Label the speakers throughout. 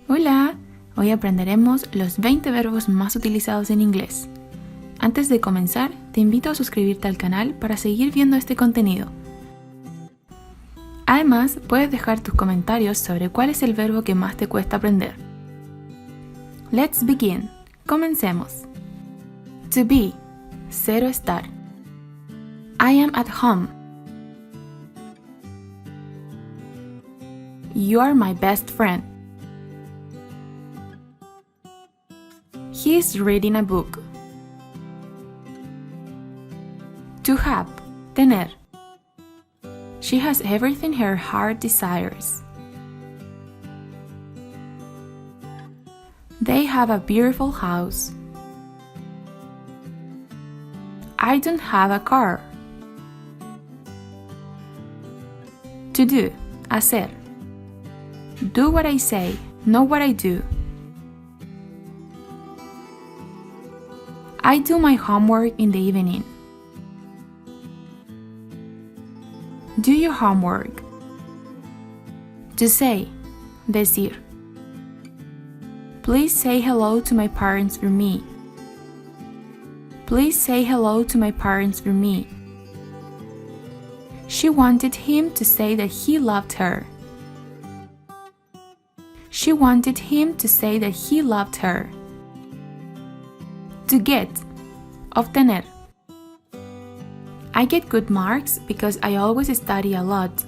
Speaker 1: Hola, hoy aprenderemos los 20 verbos más utilizados en inglés. Antes de comenzar, te invito a suscribirte al canal para seguir viendo este contenido. Además, puedes dejar tus comentarios sobre cuál es el verbo que más te cuesta aprender. Let's begin. Comencemos. To be, ser o estar. I am at home. You are my best friend. He is reading a book. To have, tener. She has everything her heart desires. They have a beautiful house. I don't have a car. To do, hacer. Do what I say, know what I do. I do my homework in the evening. Do your homework. To say, decir. Please say hello to my parents for me. Please say hello to my parents for me. She wanted him to say that he loved her. She wanted him to say that he loved her. To get, obtener. I get good marks because I always study a lot.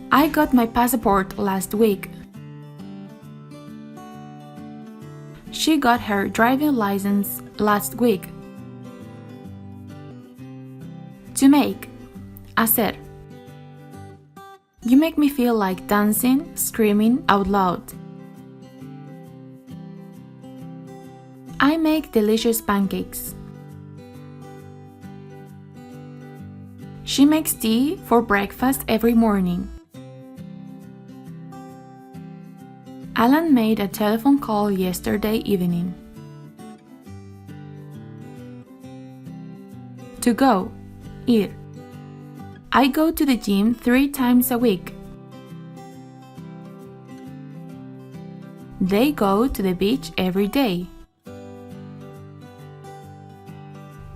Speaker 1: I got my passport last week. She got her driving license last week. To make, hacer. You make me feel like dancing, screaming out loud. I make delicious pancakes. She makes tea for breakfast every morning. Alan made a telephone call yesterday evening. To go, ir. I go to the gym 3 times a week. They go to the beach every day.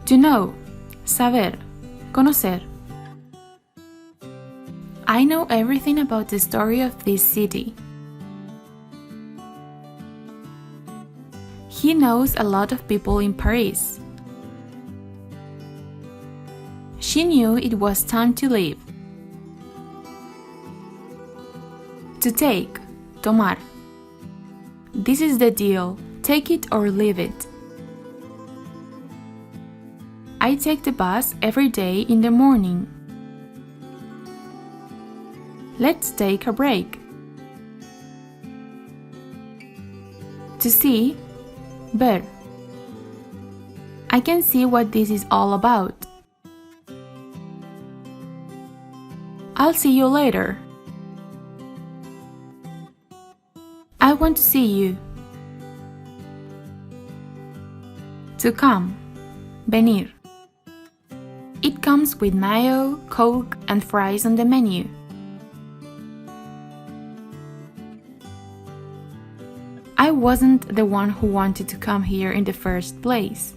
Speaker 1: To know, saber, conocer. I know everything about the story of this city. He knows a lot of people in Paris. She knew it was time to leave. To take, tomar. This is the deal, take it or leave it. I take the bus every day in the morning. Let's take a break. To see, ver. I can see what this is all about. I'll see you later. I want to see you. To come, venir. It comes with mayo, Coke, and fries on the menu. I wasn't the one who wanted to come here in the first place.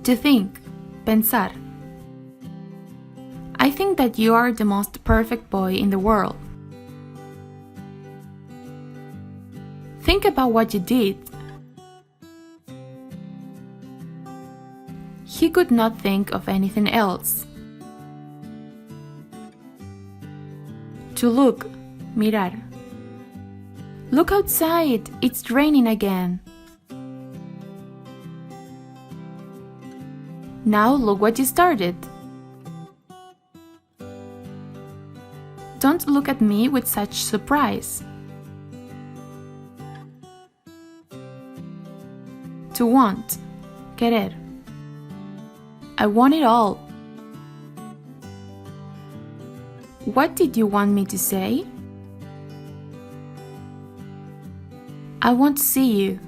Speaker 1: To think, pensar. I think that you are the most perfect boy in the world. Think about what you did. He could not think of anything else. To look, mirar. Look outside, it's raining again. Now look what you started. Don't look at me with such surprise. To want, querer. I want it all. What did you want me to say? I want to see you.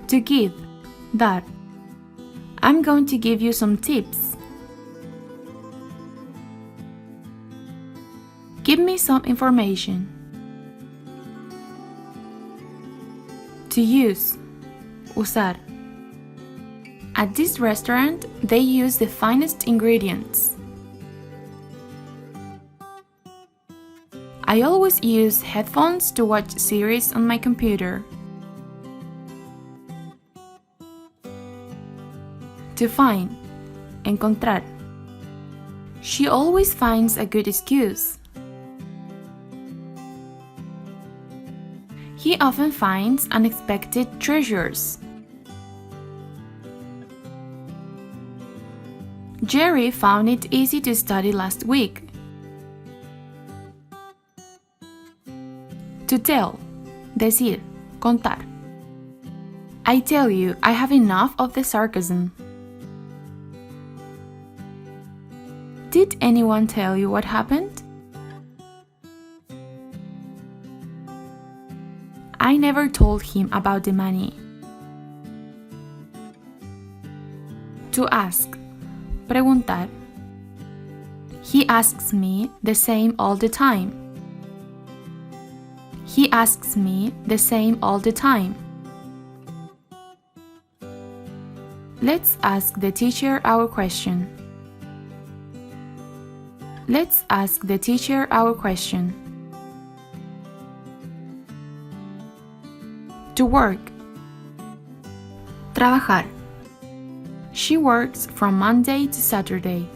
Speaker 1: To give, dar. I'm going to give you some tips. Give me some information. To use, usar. At this restaurant, they use the finest ingredients. I always use headphones to watch series on my computer. To find, encontrar. She always finds a good excuse. He often finds unexpected treasures. Jerry found it easy to study last week. To tell, decir, contar. I tell you, I have enough of the sarcasm. Did anyone tell you what happened? I never told him about the money. To ask, preguntar. He asks me the same all the time. He asks me the same all the time. Let's ask the teacher our question. Let's ask the teacher our question. To work. Trabajar. She works from Monday to Saturday.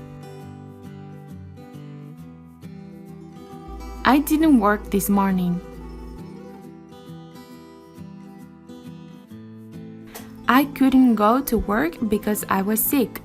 Speaker 1: I didn't work this morning. I couldn't go to work because I was sick.